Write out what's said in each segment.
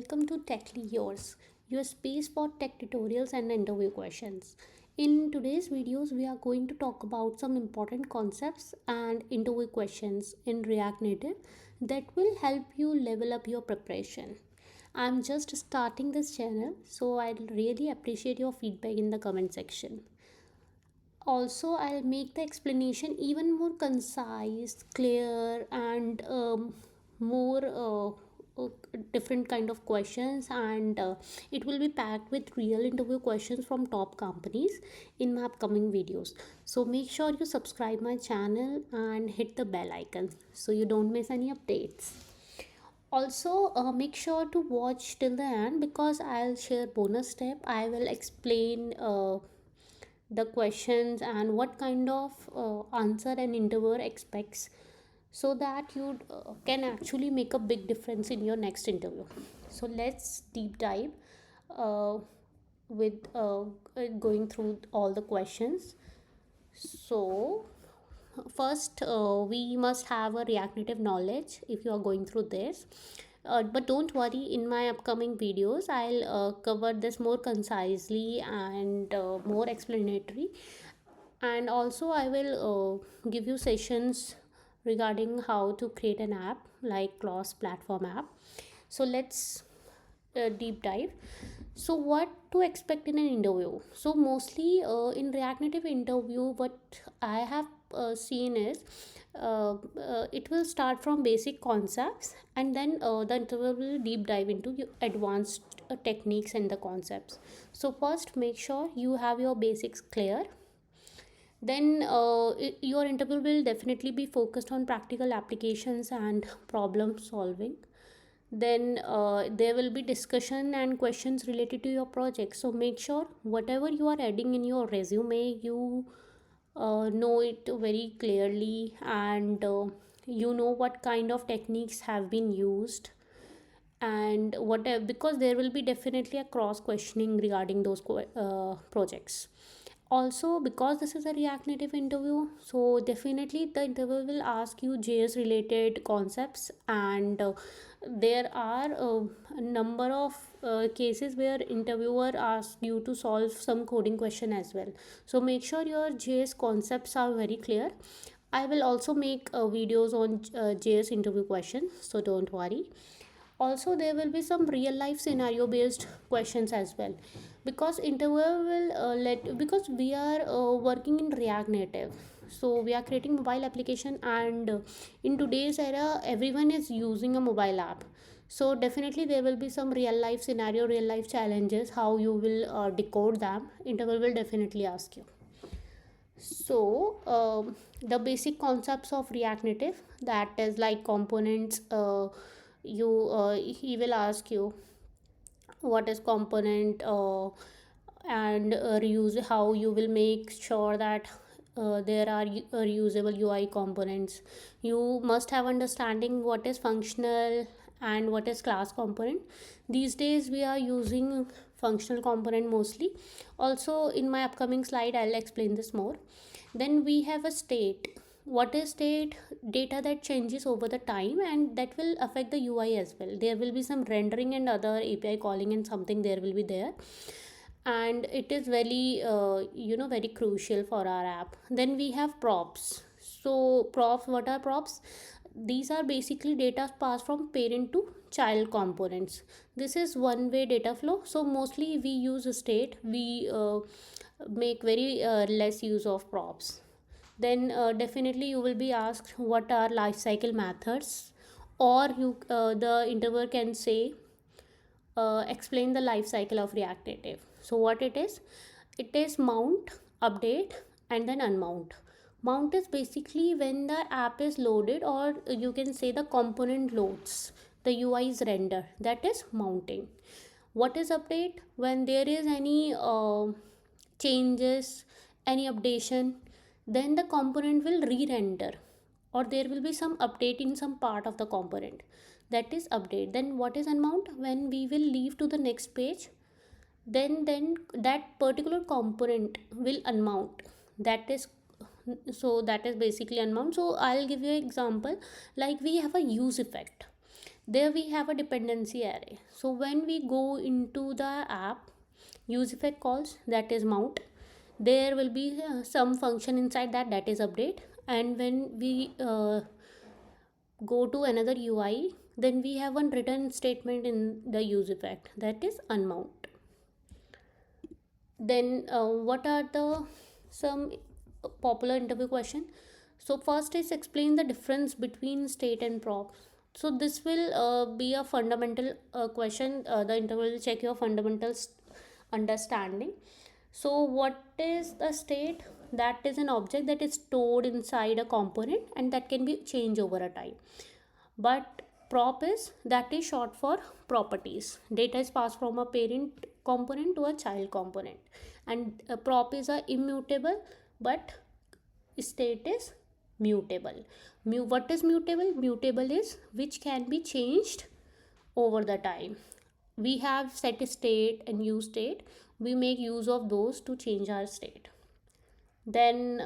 Welcome to Techly Yours, your space for tech tutorials and interview questions. In today's videos, we are going to talk about some important concepts and interview questions in React Native that will help you level up your preparation. I'm just starting this channel, so I'd really appreciate your feedback in the comment section. Also, I'll make the explanation even more concise, clear, and more different kind of questions, and it will be packed with real interview questions from top companies in my upcoming videos. So make sure you subscribe my channel and hit the bell icon so you don't miss any updates. Also, make sure to watch till the end because I'll share bonus step. I will explain the questions and what kind of answer an interviewer expects, so that you can actually make a big difference in your next interview. So let's deep dive uh, with going through all the questions. So first, we must have a React Native knowledge if you are going through this. But don't worry, in my upcoming videos I'll cover this more concisely and more explanatory, and also I will give you sessions regarding how to create an app like cross platform app. So let's deep dive. So what to expect in an interview? So mostly in React Native interview, what I have seen is it will start from basic concepts, and then the interview will deep dive into advanced techniques and the concepts. So first, make sure you have your basics clear. Then your interview will definitely be focused on practical applications and problem solving. Then there will be discussion and questions related to your project. So make sure whatever you are adding in your resume, you know it very clearly, and you know what kind of techniques have been used, and whatever, because there will be definitely a cross questioning regarding those projects. Also, because this is a React Native interview, so definitely the interview will ask you JS related concepts, and there are a number of cases where interviewer asks you to solve some coding question as well. So make sure your JS concepts are very clear. I will also make videos on JS interview questions, so don't worry. Also, there will be some real life scenario based questions as well, because interviewer will because we are working in React Native, so we are creating mobile application, and in today's era everyone is using a mobile app. So definitely there will be some real life scenario, real life challenges, how you will decode them. Interviewer will definitely ask you. So the basic concepts of React Native, that is like components, you he will ask you what is component, and reuse, how you will make sure that there are reusable UI components. You must have understanding what is functional and what is class component. These days we are using functional component mostly. Also, in my upcoming slide I'll explain this more. Then we have a state. What is state? Data that changes over the time, and that will affect the UI as well. There will be some rendering and other API calling and something there will be there, and it is very very crucial for our app. Then we have props. So props, what are props? These are basically data passed from parent to child components. This is one way data flow, so mostly we use a state. We make very less use of props. Then definitely you will be asked what are lifecycle methods, or the interviewer can say explain the life cycle of React Native. So what it is? It is mount, update, and then unmount. Mount is basically when the app is loaded, or you can say the component loads, the UI is render. That is mounting. What is update? When there is any changes, any updation, then the component will re-render, or there will be some update in some part of the component. That is update. Then what is unmount? When we will leave to the next page, then that particular component will unmount. That is, so that is basically unmount. So I'll give you an example. Like we have a use effect. There we have a dependency array. So when we go into the app use effect calls, that is mount, there will be some function inside that, that is update. And when we go to another UI, then we have one return statement in the use effect, that is unmount. Then what are the some popular interview question? So first is explain the difference between state and prop. So this will be a fundamental question. The interview will check your fundamental understanding. So what is the state? That is an object that is stored inside a component and that can be changed over a time. But prop is, that is short for properties. Data is passed from a parent component to a child component, and a prop is a immutable, but state is mutable. What is mutable? Mutable is which can be changed over the time. We have set state and use state. We make use of those to change our state. Then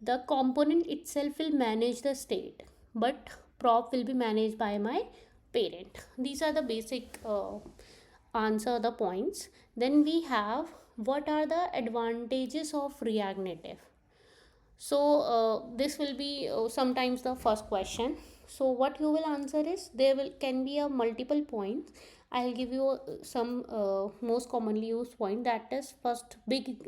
the component itself will manage the state, but prop will be managed by my parent. These are the basic answer the points. Then we have, what are the advantages of React Native? So this will be sometimes the first question. So what you will answer is, there will can be a multiple points. I'll give you some most commonly used point. That is first big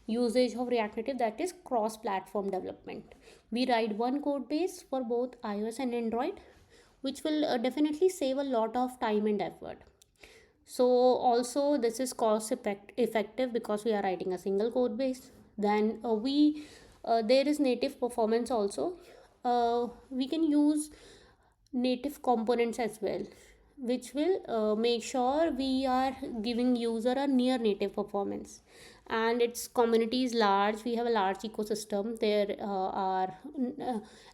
usage of React Native, that is cross platform development. We write one code base for both iOS and Android, which will definitely save a lot of time and effort. So also this is cost effective because we are writing a single code base. Then we there is native performance also. We can use native components as well, which will make sure we are giving user a near native performance. And its community is large. We have a large ecosystem. There are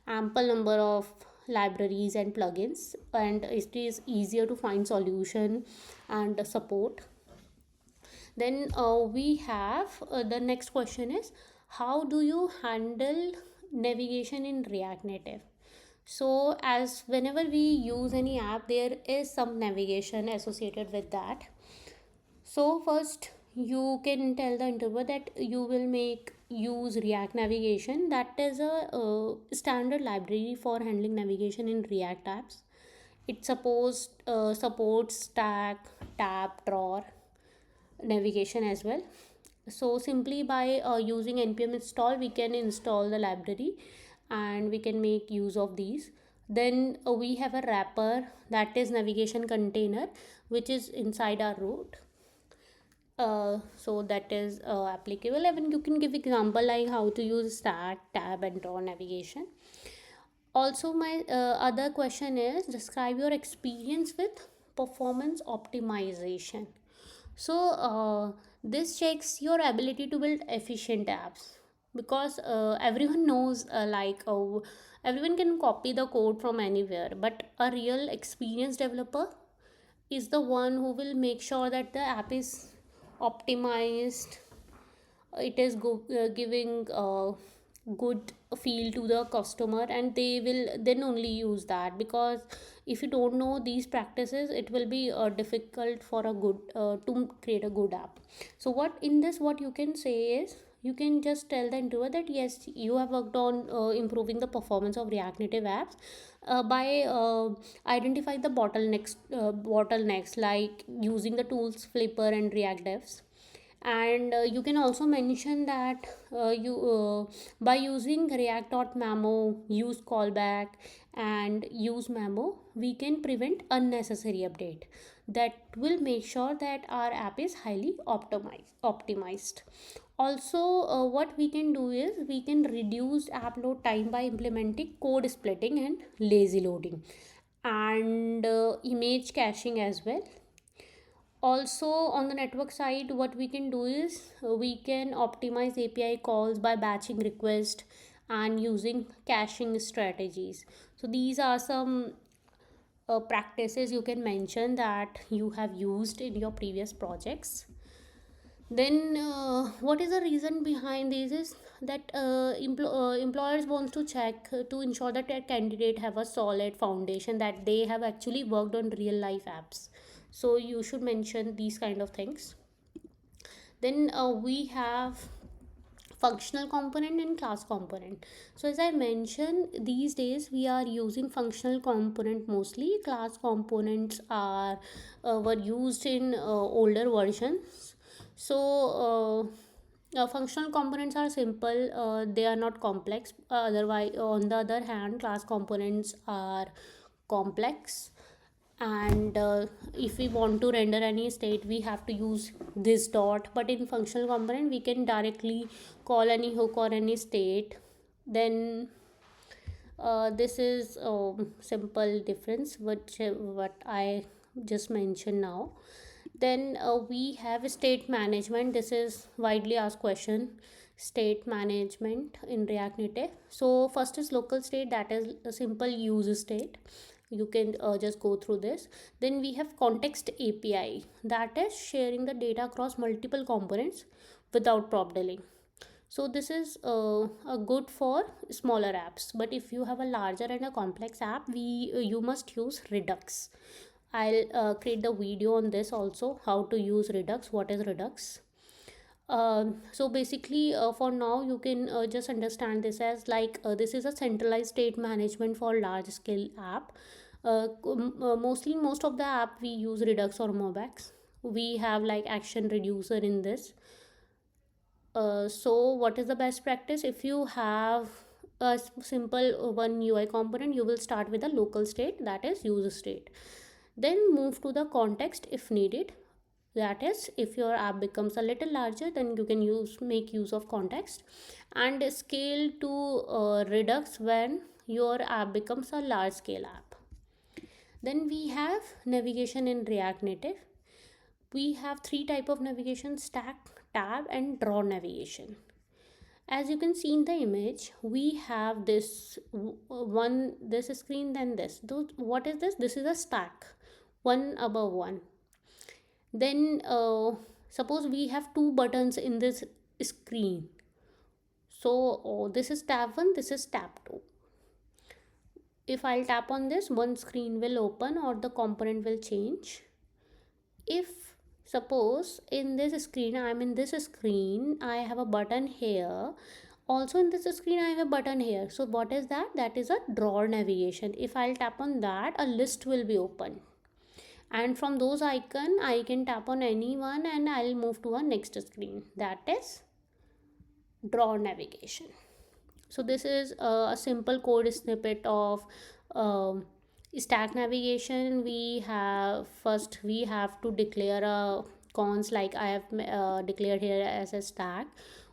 ample number of libraries and plugins, and it is easier to find solution and support. Then we have the next question is, how do you handle navigation in React Native? So as whenever we use any app, there is some navigation associated with that. So first you can tell the interviewer that you will make use React navigation. That is a standard library for handling navigation in React apps. It supports stack, tab, drawer navigation as well. So simply by using npm install, we can install the library and we can make use of these. Then we have a wrapper, that is navigation container, which is inside our root. So that is applicable. Even you can give example like how to use stack, tab and draw navigation. Also my other question is, describe your experience with performance optimization. So this checks your ability to build efficient apps, because everyone knows everyone can copy the code from anywhere, but a real experienced developer is the one who will make sure that the app is optimized, it is giving good feel to the customer, and they will then only use that. Because if you don't know these practices, it will be difficult for a good to create a good app. So what in this, what you can say is, you can just tell the interviewer that yes, you have worked on improving the performance of React Native apps by identify the bottlenecks like using the tools Flipper and React Devs. And you can also mention that you by using react.memo, use callback and use memo, we can prevent unnecessary update. That will make sure that our app is highly optimized. Also what we can do is, we can reduce app load time by implementing code splitting and lazy loading, and image caching as well. Also on the network side, what we can do is we can optimize API calls by batching request and using caching strategies. So these are some practices you can mention that you have used in your previous projects. Then what is the reason behind this is, that employers wants to check to ensure that a candidate have a solid foundation, that they have actually worked on real life apps. So you should mention these kind of things. Then we have functional component and class component. So as I mentioned, these days we are using functional component mostly. Class components are were used in older versions. So functional components are simple, they are not complex. Otherwise, on the other hand, class components are complex. And if we want to render any state, we have to use this dot, but in functional component we can directly call any hook or any state. Then this is simple difference which what I just mentioned now. Then we have state management. This is widely asked question, state management in React Native. So first is local state, that is a simple use state. You can just go through this. Then we have context API, that is sharing the data across multiple components without prop dealing. So this is a good for smaller apps, but if you have a larger and a complex app, we you must use Redux. I'll create the video on this also, how to use Redux, what is Redux. So basically for now you can just understand this as like this is a centralized state management for large scale app. Mostly most of the app we use Redux or Mobex. We have like action reducer in this. So what is the best practice? If you have a simple one UI component, you will start with a local state, that is user state. Then move to the context if needed. That is, if your app becomes a little larger, then you can make use of context, and scale to Redux when your app becomes a large scale app. Then we have navigation in React Native. We have three type of navigation: stack, tab, and draw navigation. As you can see in the image, we have this one, this screen, then this. What is this? This is a stack, one above one. Then suppose we have two buttons in this screen. So this is tab 1, this is tab 2. If I'll tap on this, one screen will open or the component will change. If suppose in this screen, I'm in this screen, I have a button here, also in this screen I have a button here. So what is that? That is a drawer navigation. If I'll tap on that, a list will be open, and from those icon I can tap on any one and I'll move to a next screen. That is drawer navigation. So this is a simple code snippet of stack navigation. We have first we have to declare a cons, like I have declared here as a stack.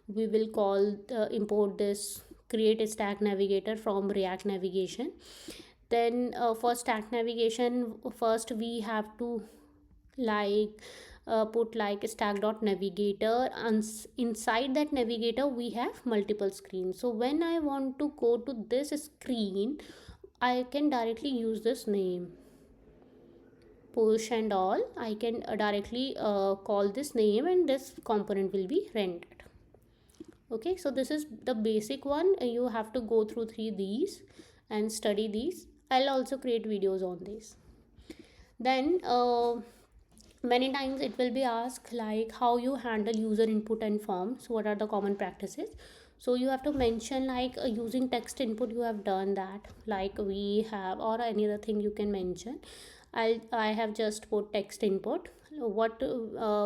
We will call import this create a stack navigator from React navigation. Then for stack navigation, first we have to like put like stack dot navigator, and inside that navigator we have multiple screens. So when I want to go to this screen, I can directly use this name, push and all. I can directly call this name and this component will be rendered. Okay, so this is the basic one. You have to go through these and study these. I'll also create videos on these. Then many times it will be asked like how you handle user input and forms, what are the common practices. So you have to mention like using text input, you have done that, like we have, or any other thing you can mention. I have just put text input. What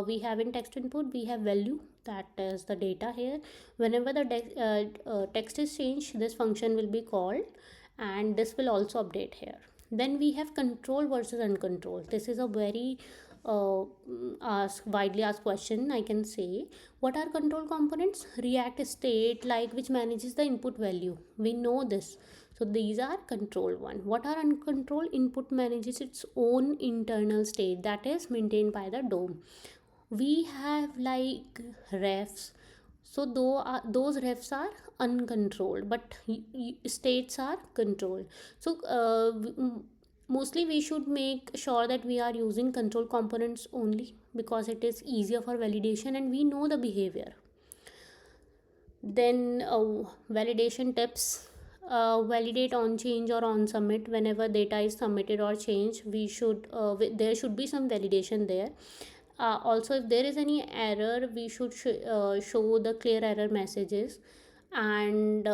we have in text input, we have value, that is the data here. Whenever the text is changed, this function will be called, and this will also update here. Then we have control versus uncontrolled. This is a very widely asked question, I can say. What are control components? React state, like which manages the input value, we know this. So these are control one. What are uncontrolled? Input manages its own internal state, that is maintained by the DOM. We have like refs. So though those refs are uncontrolled, but states are controlled. So mostly we should make sure that we are using control components only, because it is easier for validation and we know the behavior. Then validation tips. Validate on change or on submit. Whenever data is submitted or changed, there should be some validation there. Also, if there is any error, we should show the clear error messages. And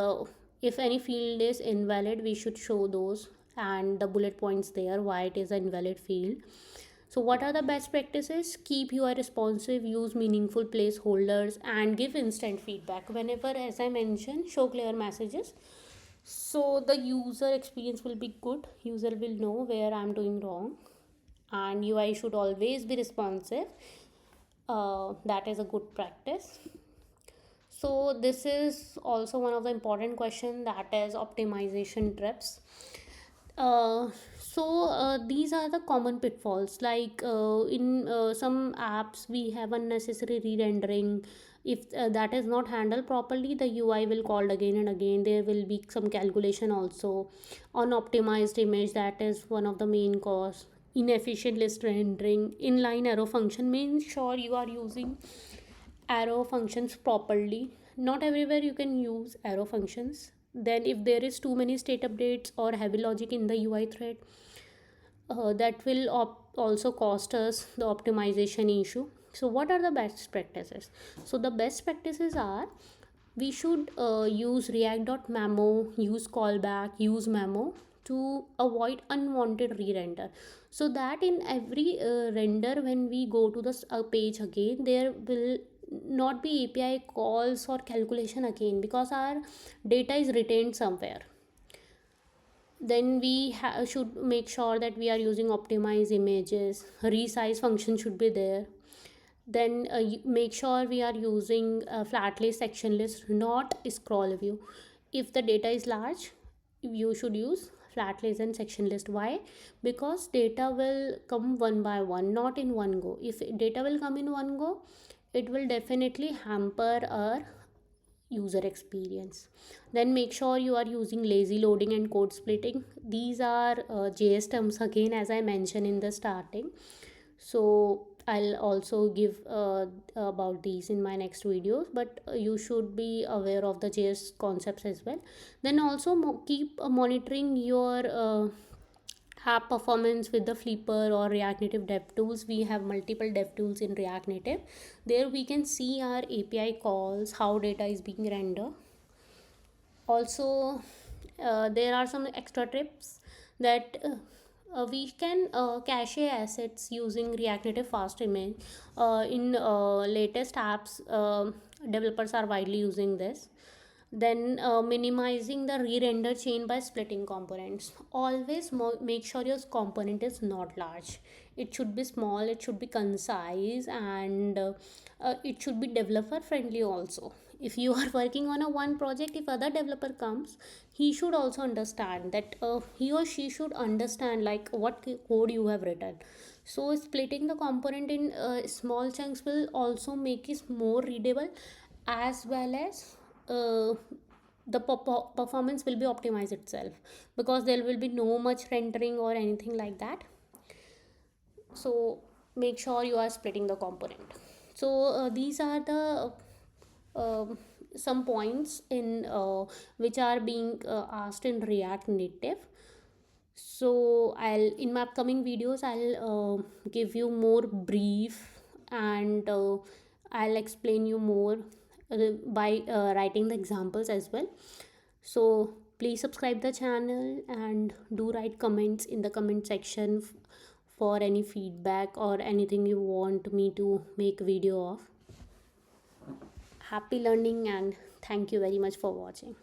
if any field is invalid, we should show those and the bullet points there why it is an invalid field. So, what are the best practices? Keep UI responsive, use meaningful placeholders, and give instant feedback. Whenever, as I mentioned, show clear messages. So, the user experience will be good. User will know where I'm doing wrong, and UI should always be responsive. That is a good practice. So this is also one of the important question, that is optimization trips. These are the common pitfalls, like in some apps we have unnecessary re-rendering. If that is not handled properly, the UI will call again and again. There will be some calculation also. Unoptimized image, that is one of the main cause. Inefficient list rendering. Inline arrow function, make sure you are using arrow functions properly. Not everywhere you can use arrow functions. Then if there is too many state updates or heavy logic in the UI thread, that will also cost us the optimization issue. So what are the best practices? So the best practices are, we should use react.memo, use callback, use memo to avoid unwanted re-render, so that in every render, when we go to the page again, there will not be API calls or calculation again, because our data is retained somewhere. Then we should make sure that we are using optimized images. Resize function should be there. Then make sure we are using flat list, section list, not scroll view. If the data is large, you should use flat list and section list. Why? Because data will come one by one, not in one go. If data will come in one go, it will definitely hamper our user experience. Then make sure you are using lazy loading and code splitting. These are JS terms again, as I mentioned in the starting. So I'll also give about these in my next videos, but you should be aware of the JS concepts as well. Then also keep monitoring your app performance with the Flipper or React Native dev tools. We have multiple dev tools in React Native. There we can see our API calls, how data is being rendered. Also, there are some extra tips that we can cache assets using React Native fast image. In latest apps, developers are widely using this. Then minimizing the re-render chain by splitting components. Always make sure your component is not large. It should be small, it should be concise, and it should be developer friendly also. If you are working on a one project, if other developer comes, he should also understand that, he or she should understand like what code you have written. So splitting the component in small chunks will also make it more readable, as well as the performance will be optimized itself, because there will be no much rendering or anything like that. So make sure you are splitting the component. So these are the um some points in which are being asked in React Native. So I'll, in my upcoming videos, I'll give you more brief, and I'll explain you more by writing the examples as well. So please subscribe the channel and do write comments in the comment section for any feedback or anything you want me to make video of. Happy learning, and thank you very much for watching.